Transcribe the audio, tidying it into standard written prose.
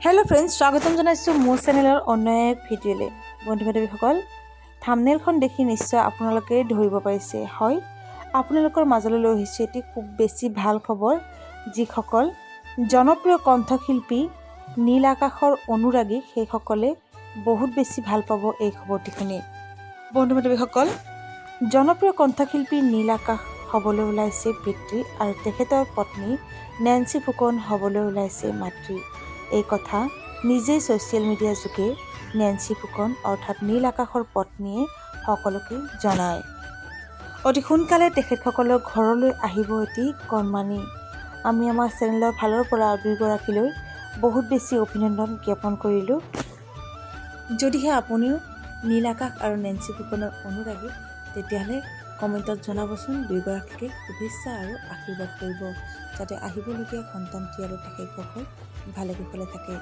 Hello' friends, স্বাগতম জনাইছোঁ মোৰ চেনেলৰ অন্য এক ভিডিঅ'লৈ। বন্ধু বান্ধৱীসকল, থাম্বনেইলখন দেখি নিশ্চয় আপোনালোকে ধৰিব পাৰিছে। হয়, আপোনালোকৰ মাজলৈ লৈ আহিছোঁ এটি খুব বেছি ভাল খবৰ। যিসকল জনপ্ৰিয় কণ্ঠশিল্পী নীল আকাশৰ অনুৰাগী সেইসকলে বহুত বেছি ভাল পাব এই খবৰটি শুনি। বন্ধু বান্ধৱীসকল, জনপ্ৰিয় কণ্ঠশিল্পী নীল আকাশ হ'বলৈ ওলাইছে পিতৃ আৰু তেখেতৰ পত্নী নেন্সি ফুকন হ'বলৈ ওলাইছে মাতৃ। এই কথা নিজেই ছ'চিয়েল মিডিয়া যোগে নেন্সি ফুকন অৰ্থাৎ নীল আকাশৰ পত্নীয়ে সকলোকে জনায়। অতি সোনকালে তেখেতসকলৰ ঘৰলৈ আহিব এটি কণমানি। আমি আমাৰ চেনেলৰ ফালৰ পৰা দুয়োগৰাকীলৈ বহুত বেছি অভিনন্দন জ্ঞাপন কৰিলোঁ। যদিহে আপুনিও নীল আকাশ আৰু নেন্সি ফুকনৰ অনুৰাগী, তেতিয়াহ'লে কমেণ্টত জনাবচোন। দুয়োগৰাকীকে শুভেচ্ছা আৰু আশীৰ্বাদ কৰিব যাতে আহিবলগীয়া সন্তানটি আৰু তেখেতসকল ভালে কুশলে থাকে।